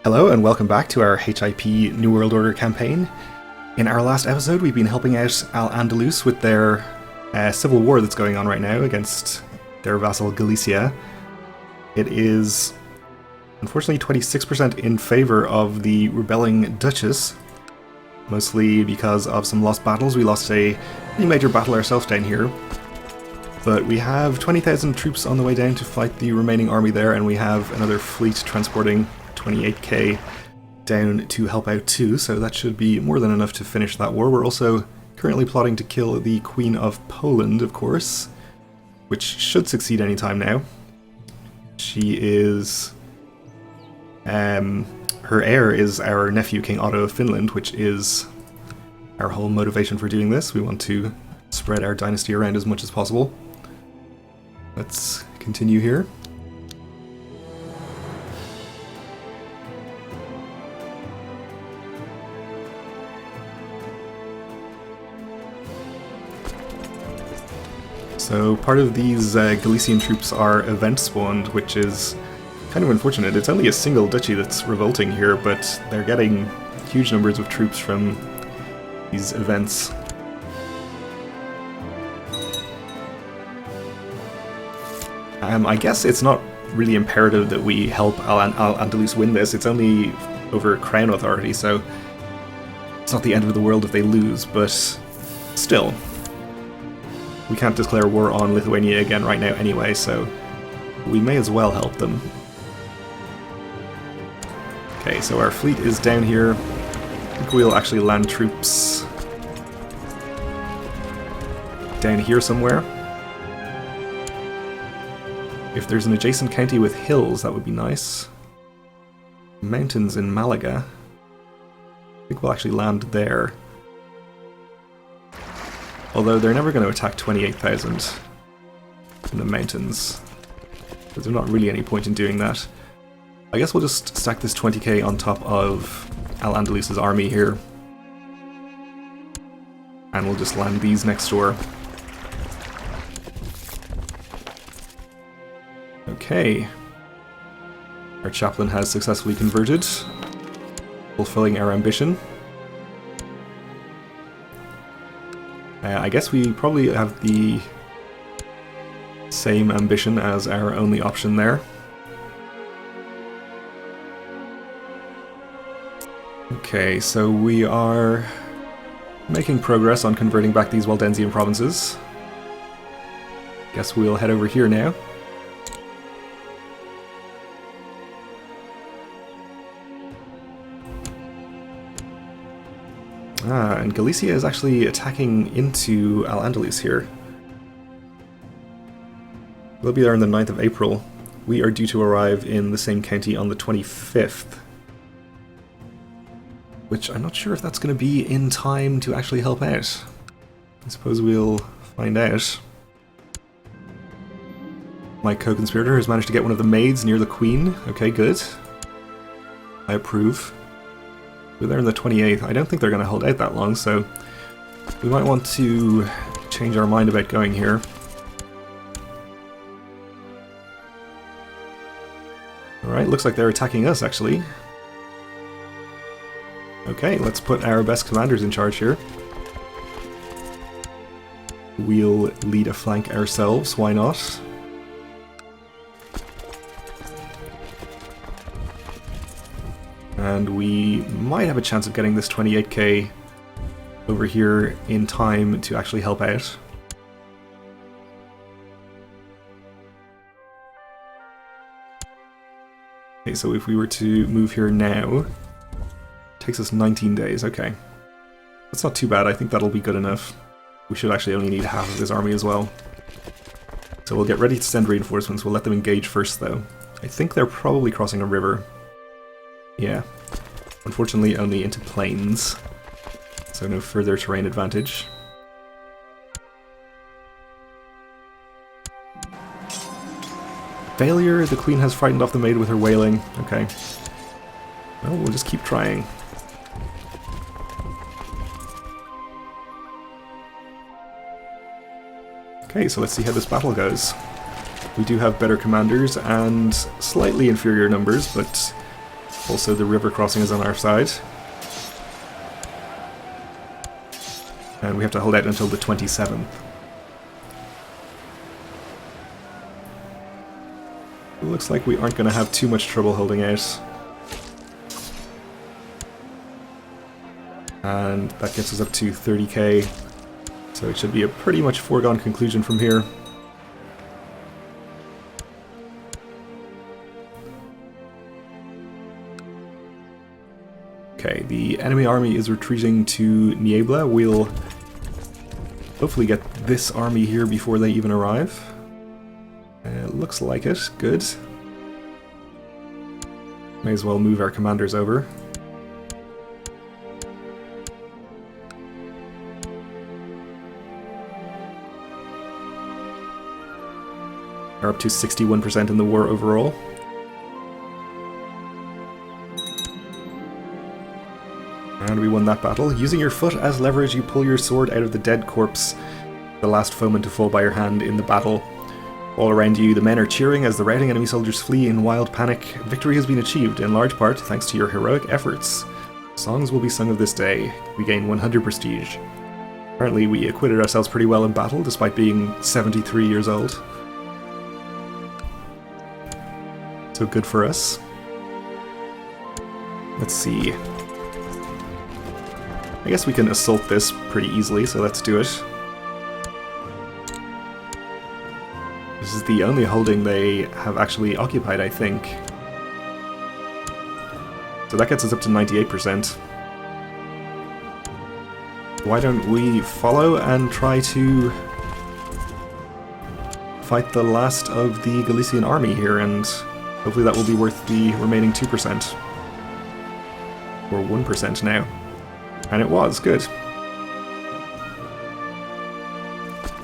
Hello and welcome back to our HIP New World Order campaign. In our last episode we've been helping out Al-Andalus with their civil war that's going on right now against their vassal Galicia. It is unfortunately 26% in favour of the rebelling Duchess, mostly because of some lost battles. We lost a pretty major battle ourselves down here, but we have 20,000 troops on the way down to fight the remaining army there, and we have another fleet transporting 28k down to help out too, so that should be more than enough to finish that war. We're also currently plotting to kill the Queen of Poland, of course, which should succeed anytime now. She is... her heir is our nephew, King Otto of Finland, which is our whole motivation for doing this. We want to spread our dynasty around as much as possible. Let's continue here. So part of these Galician troops are event spawned, which is kind of unfortunate. It's only a single duchy that's revolting here, but they're getting huge numbers of troops from these events. I guess it's not really imperative that we help Al-Andalus win this. It's only over Crown Authority, so it's not the end of the world if they lose, but still. We can't declare war on Lithuania again right now anyway, so we may as well help them. Okay, so our fleet is down here. I think we'll actually land troops down here somewhere. If there's an adjacent county with hills, that would be nice. Mountains in Malaga. I think we'll actually land there. Although they're never going to attack 28,000 in the mountains, so there's not really any point in doing that. I guess we'll just stack this 20k on top of Al-Andalus's army here, and we'll just land these next door. Okay. Our chaplain has successfully converted, fulfilling our ambition. I guess we probably have the same ambition as our only option there. Okay, so we are making progress on converting back these Waldensian provinces. Guess we'll head over here now. And Galicia is actually attacking into Al-Andalus here. They'll be there on the 9th of April. We are due to arrive in the same county on the 25th. Which I'm not sure if that's going to be in time to actually help out. I suppose we'll find out. My co-conspirator has managed to get one of the maids near the Queen. Okay, good. I approve. We're there on the 28th. I don't think they're going to hold out that long, so we might want to change our mind about going here. Alright, looks like they're attacking us, actually. Okay, let's put our best commanders in charge here. We'll lead a flank ourselves, why not? And we might have a chance of getting this 28k over here in time to actually help out. Okay, so if we were to move here now, it takes us 19 days, okay. That's not too bad, I think that'll be good enough. We should actually only need half of this army as well. So we'll get ready to send reinforcements, we'll let them engage first though. I think they're probably crossing a river. Yeah, unfortunately only into plains, so no further terrain advantage. Failure! The Queen has frightened off the maid with her wailing. Okay. Well, we'll just keep trying. Okay, so let's see how this battle goes. We do have better commanders and slightly inferior numbers, but Also, the river crossing is on our side. And we have to hold out until the 27th. It looks like we aren't going to have too much trouble holding out. And that gets us up to 30k. So it should be a pretty much foregone conclusion from here. Okay, the enemy army is retreating to Niebla. We'll hopefully get this army here before they even arrive. Looks like it. Good. May as well move our commanders over. We're up to 61% in the war overall. And we won that battle. Using your foot as leverage, you pull your sword out of the dead corpse, the last foeman to fall by your hand in the battle. All around you, the men are cheering as the routing enemy soldiers flee in wild panic. Victory has been achieved, in large part thanks to your heroic efforts. Songs will be sung of this day. We gain 100 prestige. Apparently we acquitted ourselves pretty well in battle, despite being 73 years old. So good for us. Let's see. I guess we can assault this pretty easily, so let's do it. This is the only holding they have actually occupied, I think. So that gets us up to 98%. Why don't we follow and try to fight the last of the Galician army here, and hopefully that will be worth the remaining 2%. Or 1% now. And it was, good.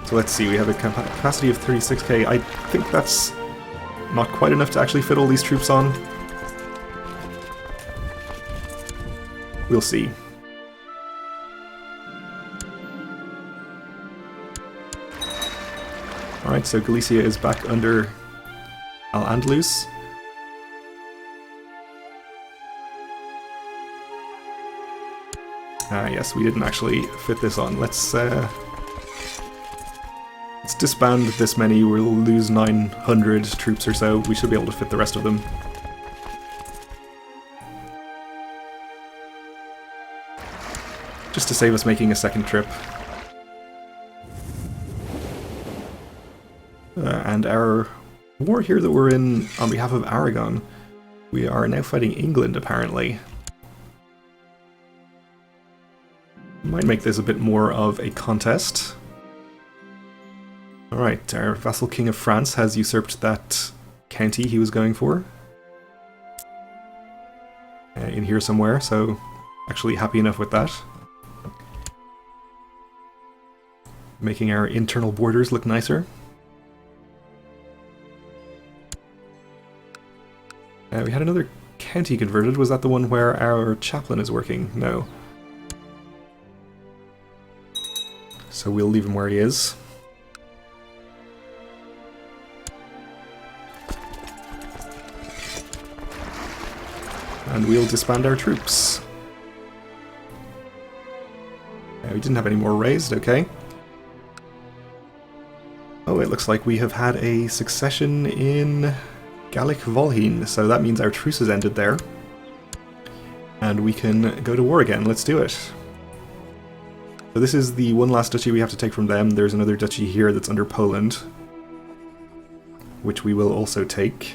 So let's see, we have a capacity of 36k. I think that's not quite enough to actually fit all these troops on. We'll see. Alright, so Galicia is back under Al-Andalus. Yes, we didn't actually fit this on. Let's disband this many. We'll lose 900 troops or so. We should be able to fit the rest of them. Just to save us making a second trip. And our war here that we're in on behalf of Aragon, we are now fighting England, apparently. Might make this a bit more of a contest. Alright, our vassal king of France has usurped that county he was going for. In here somewhere, so actually happy enough with that. Making our internal borders look nicer. We had another county converted. Was that the one where our chaplain is working? No. So we'll leave him where he is. And we'll disband our troops. We didn't have any more raised, okay. Oh, it looks like we have had a succession in Gallic Volhine, so that means our truce has ended there. And we can go to war again, let's do it. So this is the one last duchy we have to take from them. There's another duchy here that's under Poland, which we will also take.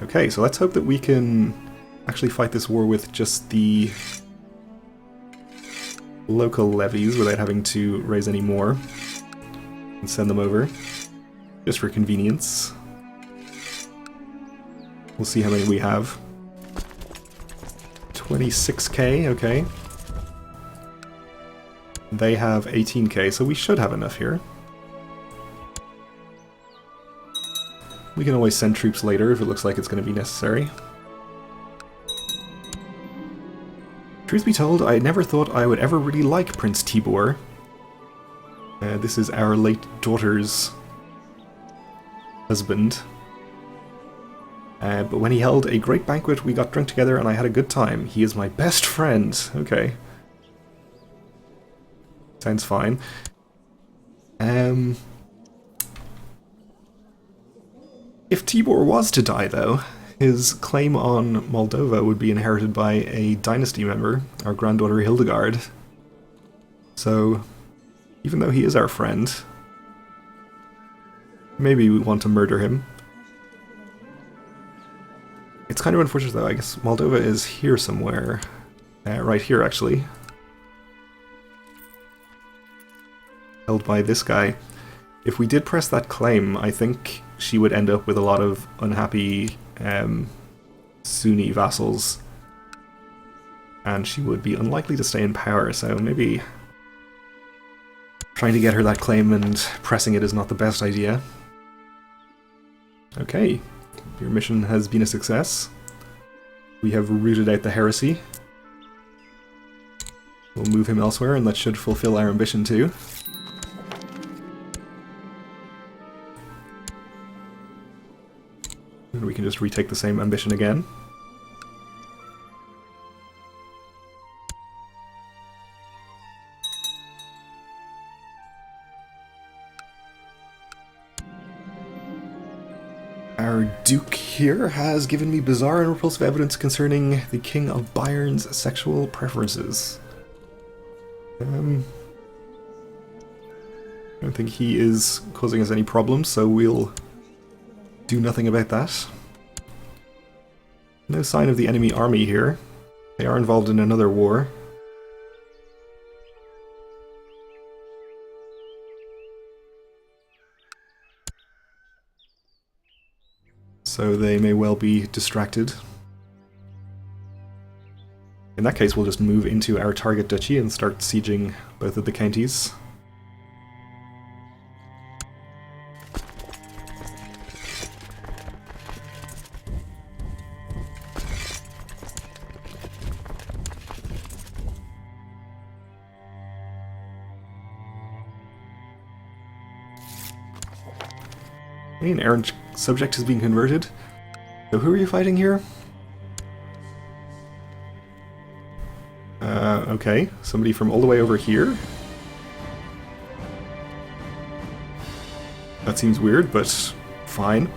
Okay, so let's hope that we can actually fight this war with just the local levies without having to raise any more and send them over, just for convenience. We'll see how many we have. 26k, okay. They have 18k, so we should have enough here. We can always send troops later if it looks like it's going to be necessary. Truth be told, I never thought I would ever really like Prince Tibor. This is our late daughter's husband. But when he held a great banquet, we got drunk together and I had a good time. He is my best friend. Okay. Sounds fine. If Tibor was to die, though, his claim on Moldova would be inherited by a dynasty member, our granddaughter Hildegard. So, even though he is our friend, maybe we want to murder him. It's kind of unfortunate, though. I guess Moldova is here somewhere. Right here, actually. Held by this guy. If we did press that claim, I think she would end up with a lot of unhappy Sunni vassals. And she would be unlikely to stay in power, so maybe trying to get her that claim and pressing it is not the best idea. Okay, your mission has been a success. We have rooted out the heresy. We'll move him elsewhere, and that should fulfill our ambition too. And we can just retake the same ambition again. Our Duke here has given me bizarre and repulsive evidence concerning the King of Bayern's sexual preferences. I don't think he is causing us any problems, so we'll do nothing about that. No sign of the enemy army here. They are involved in another war. So they may well be distracted. In that case, we'll just move into our target duchy and start sieging both of the counties. An errant subject is being converted. So who are you fighting here? Okay, somebody from all the way over here? That seems weird, but fine.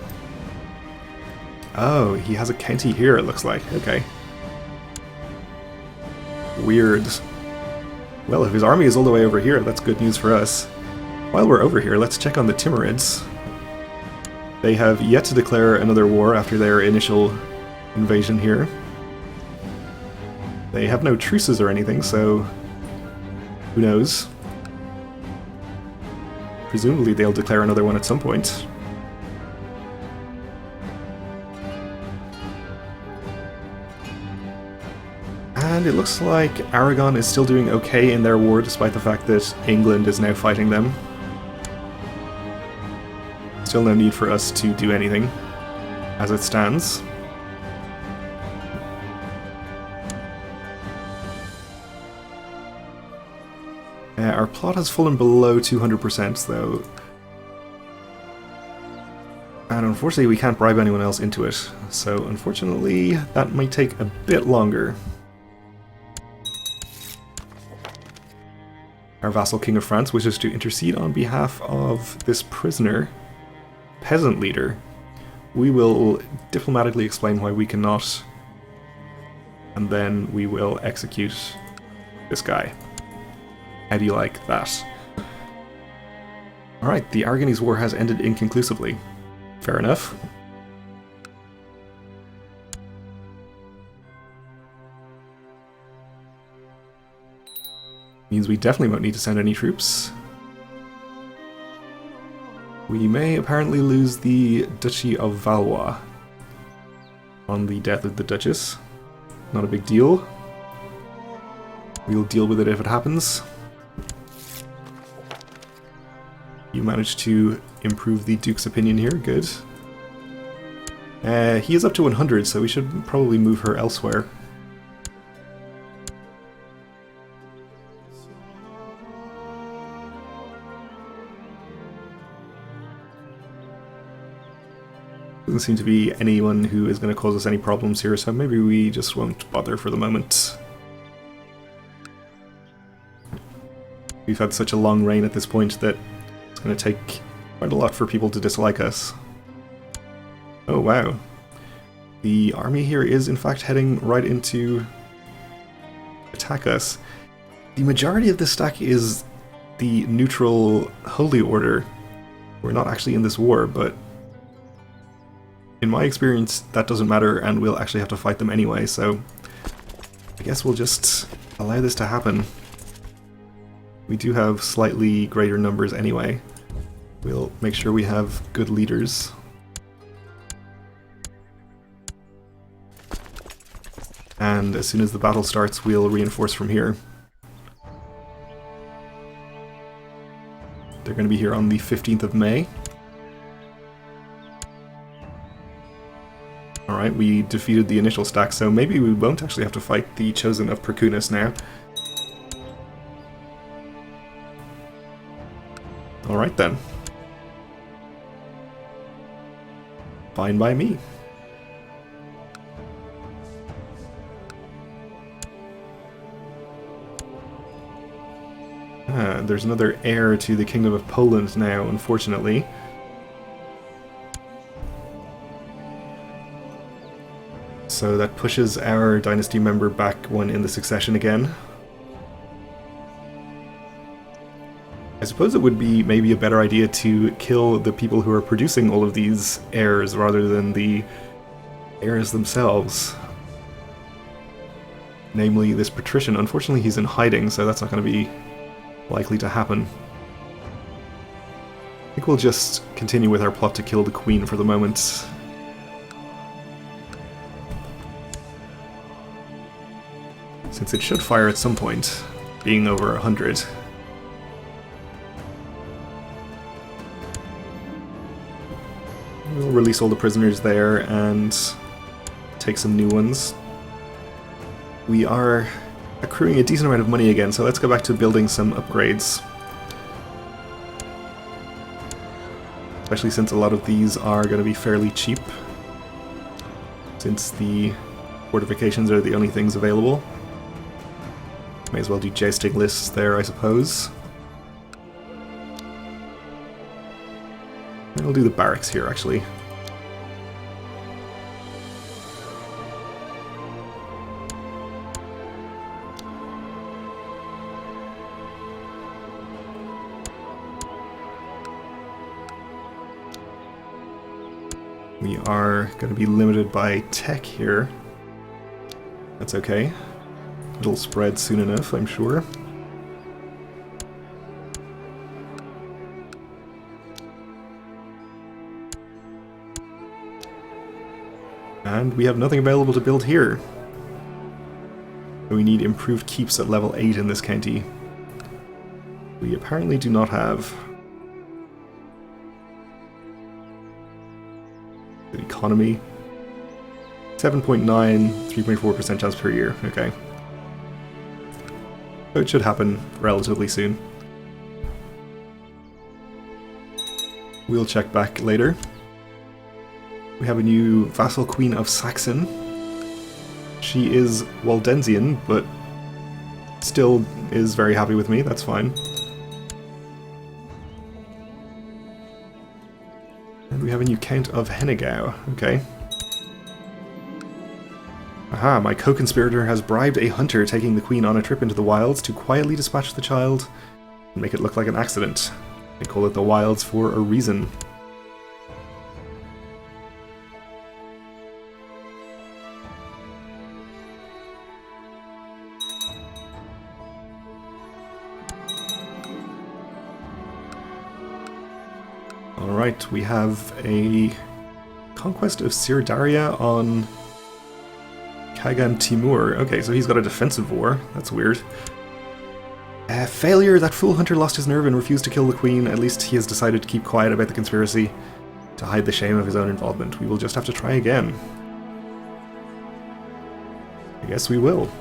Oh, he has a county here, it looks like. Okay. Weird. Well, if his army is all the way over here, that's good news for us. While we're over here, let's check on the Timurids. They have yet to declare another war after their initial invasion here. They have no truces or anything, so who knows? Presumably they'll declare another one at some point. And it looks like Aragon is still doing okay in their war, despite the fact that England is now fighting them. Still no need for us to do anything, as it stands. Our plot has fallen below 200% though. And unfortunately we can't bribe anyone else into it, so unfortunately that might take a bit longer. Our vassal King of France wishes to intercede on behalf of this prisoner, peasant leader. We will diplomatically explain why we cannot, and then we will execute this guy. How do you like that? Alright, the Aragonese War has ended inconclusively. Fair enough. Means we definitely won't need to send any troops. We may apparently lose the Duchy of Valois on the death of the Duchess. Not a big deal. We'll deal with it if it happens. You managed to improve the Duke's opinion here, good. He is up to 100, so we should probably move her elsewhere. Doesn't seem to be anyone who is going to cause us any problems here, so maybe we just won't bother for the moment. We've had such a long reign at this point that it's going to take quite a lot for people to dislike us. Oh wow. The army here is in fact heading right into attack us. The majority of this stack is the neutral Holy Order. We're not actually in this war, but in my experience that doesn't matter and we'll actually have to fight them anyway, so I guess we'll just allow this to happen. We do have slightly greater numbers anyway. We'll make sure we have good leaders. And as soon as the battle starts, we'll reinforce from here. They're going to be here on the 15th of May. Alright, we defeated the initial stack, so maybe we won't actually have to fight the Chosen of Perkunas now. Alright then. Fine by me. There's another heir to the Kingdom of Poland now, unfortunately. So that pushes our dynasty member back one in the succession again. I suppose it would be maybe a better idea to kill the people who are producing all of these heirs rather than the heirs themselves. Namely this patrician. Unfortunately he's in hiding, so that's not going to be likely to happen. I think we'll just continue with our plot to kill the queen for the moment. Since it should fire at some point, being over 100. We'll release all the prisoners there and take some new ones. We are accruing a decent amount of money again, so let's go back to building some upgrades. Especially since a lot of these are going to be fairly cheap, since the fortifications are the only things available. May as well do jousting lists there, I suppose. I'll do the barracks here, actually. We are going to be limited by tech here. That's okay. It'll spread soon enough, I'm sure. And we have nothing available to build here. We need improved keeps at level 8 in this county. We apparently do not have. The economy. 7.9, 3.4% chance per year. Okay. So it should happen relatively soon. We'll check back later. We have a new vassal queen of Saxon. She is Waldensian, but still is very happy with me, that's fine. And we have a new Count of Hennegau, okay. Aha, my co-conspirator has bribed a hunter taking the queen on a trip into the wilds to quietly dispatch the child and make it look like an accident. They call it the wilds for a reason. Alright, we have a conquest of Sirdaria on Kagan Timur. Okay, so he's got a defensive war. That's weird. Failure! That fool hunter lost his nerve and refused to kill the queen. At least he has decided to keep quiet about the conspiracy to hide the shame of his own involvement. We will just have to try again. I guess we will.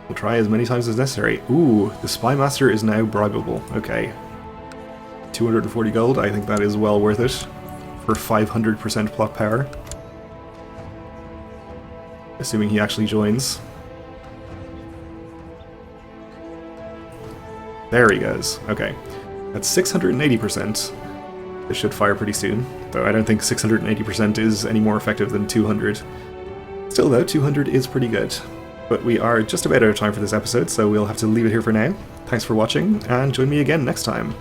We'll try as many times as necessary. Ooh, the spy master is now bribable. Okay. 240 gold, I think that is well worth it for 500% plot power. assuming he actually joins. There he goes. Okay. That's 680%. This should fire pretty soon, though I don't think 680% is any more effective than 200. Still though, 200 is pretty good. But we are just about out of time for this episode, so we'll have to leave it here for now. Thanks for watching, and join me again next time.